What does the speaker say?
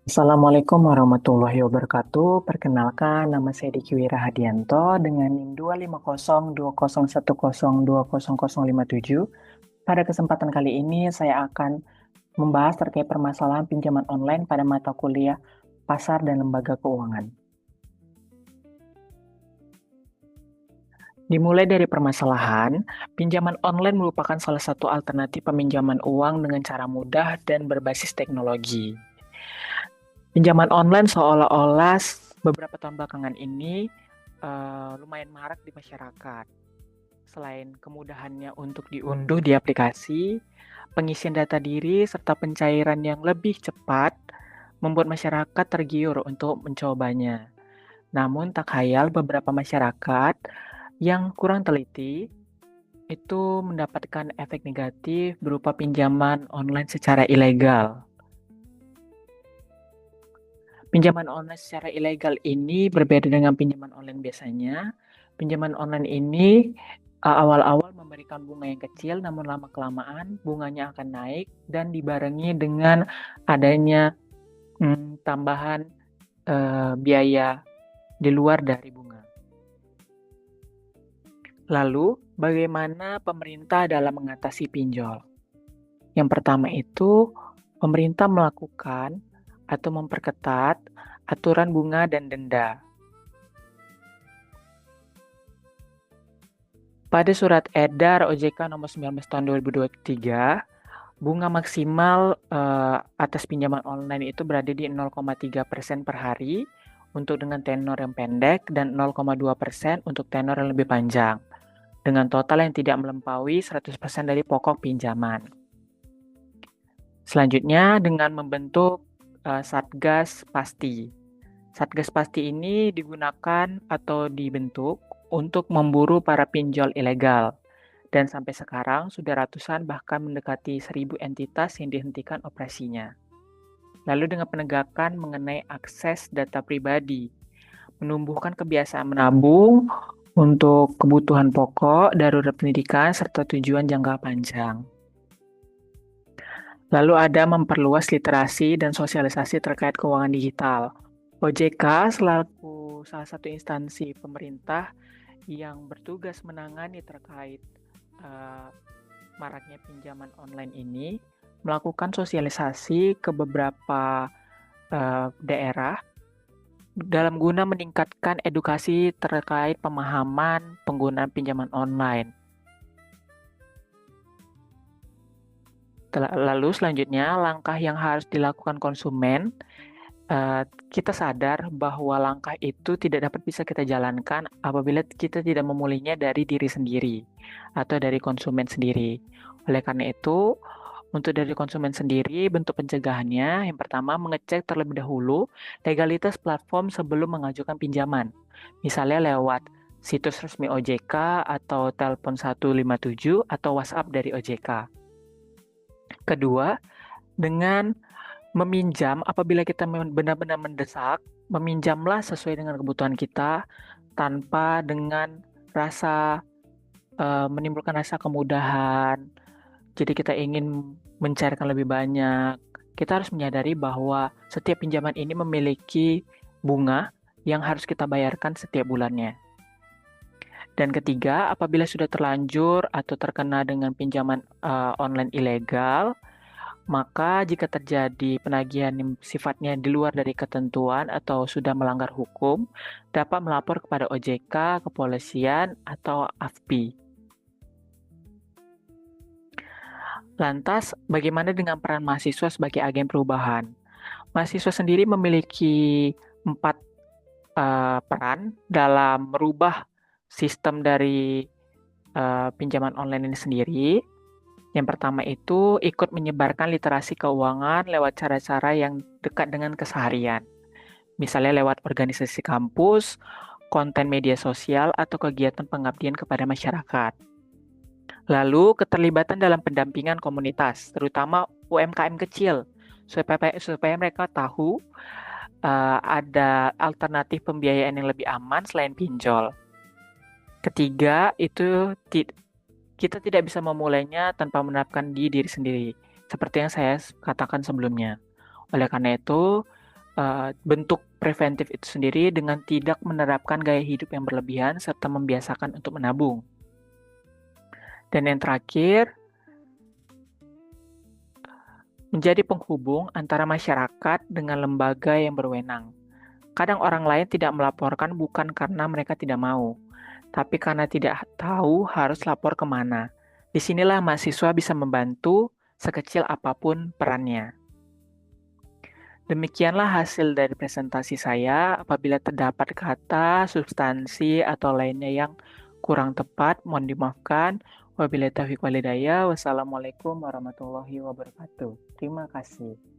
Assalamualaikum warahmatullahi wabarakatuh. Perkenalkan, nama saya Diki Wirahadianto dengan NIM 2502010200057. Pada kesempatan kali ini, saya akan membahas terkait permasalahan pinjaman online pada mata kuliah pasar dan lembaga keuangan. Dimulai dari permasalahan, pinjaman online merupakan salah satu alternatif peminjaman uang dengan cara mudah dan berbasis teknologi. Pinjaman online seolah-olah beberapa tahun belakangan ini lumayan marak di masyarakat. Selain kemudahannya untuk diunduh di aplikasi, pengisian data diri serta pencairan yang lebih cepat membuat masyarakat tergiur untuk mencobanya. Namun tak khayal beberapa masyarakat yang kurang teliti itu mendapatkan efek negatif berupa pinjaman online secara ilegal. Pinjaman online secara ilegal ini berbeda dengan pinjaman online biasanya. Pinjaman online ini awal-awal memberikan bunga yang kecil, namun lama-kelamaan bunganya akan naik dan dibarengi dengan adanya tambahan biaya di luar dari bunga. Lalu, bagaimana pemerintah dalam mengatasi pinjol? Yang pertama itu, pemerintah melakukan atau memperketat aturan bunga dan denda. Pada surat edar OJK nomor 19 tahun 2023, bunga maksimal atas pinjaman online itu berada di 0,3% per hari untuk dengan tenor yang pendek dan 0,2% untuk tenor yang lebih panjang, dengan total yang tidak melampaui 100% dari pokok pinjaman. Selanjutnya dengan membentuk Satgas Pasti. Satgas Pasti ini digunakan atau dibentuk untuk memburu para pinjol ilegal. Dan sampai sekarang sudah ratusan bahkan mendekati 1.000 entitas yang dihentikan operasinya. Lalu dengan penegakan mengenai akses data pribadi, menumbuhkan kebiasaan menabung untuk kebutuhan pokok, darurat pendidikan, serta tujuan jangka panjang. Lalu ada memperluas literasi dan sosialisasi terkait keuangan digital. OJK selaku salah satu instansi pemerintah yang bertugas menangani terkait maraknya pinjaman online ini melakukan sosialisasi ke beberapa daerah dalam guna meningkatkan edukasi terkait pemahaman penggunaan pinjaman online. Lalu selanjutnya langkah yang harus dilakukan konsumen, kita sadar bahwa langkah itu tidak dapat bisa kita jalankan apabila kita tidak memulainya dari diri sendiri atau dari konsumen sendiri. Oleh karena itu, untuk dari konsumen sendiri, bentuk pencegahannya yang pertama mengecek terlebih dahulu legalitas platform sebelum mengajukan pinjaman. Misalnya lewat situs resmi OJK atau telepon 157 atau WhatsApp dari OJK. Kedua, dengan meminjam apabila kita benar-benar mendesak, meminjamlah sesuai dengan kebutuhan kita tanpa dengan rasa menimbulkan rasa kemudahan. Jadi kita ingin mencairkan lebih banyak. Kita harus menyadari bahwa setiap pinjaman ini memiliki bunga yang harus kita bayarkan setiap bulannya. Dan ketiga, apabila sudah terlanjur atau terkena dengan pinjaman online ilegal, maka jika terjadi penagihan yang sifatnya di luar dari ketentuan atau sudah melanggar hukum, dapat melapor kepada OJK, kepolisian, atau AFPI. Lantas, bagaimana dengan peran mahasiswa sebagai agen perubahan? Mahasiswa sendiri memiliki 4 peran dalam merubah sistem dari pinjaman online ini sendiri. Yang pertama itu ikut menyebarkan literasi keuangan lewat cara-cara yang dekat dengan keseharian. Misalnya lewat organisasi kampus, konten media sosial, atau kegiatan pengabdian kepada masyarakat. Lalu keterlibatan dalam pendampingan komunitas, terutama UMKM kecil, supaya mereka tahu ada alternatif pembiayaan yang lebih aman selain pinjol. Ketiga, itu kita tidak bisa memulainya tanpa menerapkan di diri sendiri, seperti yang saya katakan sebelumnya. Oleh karena itu, bentuk preventif itu sendiri dengan tidak menerapkan gaya hidup yang berlebihan serta membiasakan untuk menabung. Dan yang terakhir, menjadi penghubung antara masyarakat dengan lembaga yang berwenang. Kadang orang lain tidak melaporkan bukan karena mereka tidak mau, tapi karena tidak tahu harus lapor kemana. Disinilah mahasiswa bisa membantu sekecil apapun perannya. Demikianlah hasil dari presentasi saya. Apabila terdapat kata, substansi, atau lainnya yang kurang tepat, mohon dimaafkan. Wabillahi taufiq walhidayah. Wassalamualaikum warahmatullahi wabarakatuh. Terima kasih.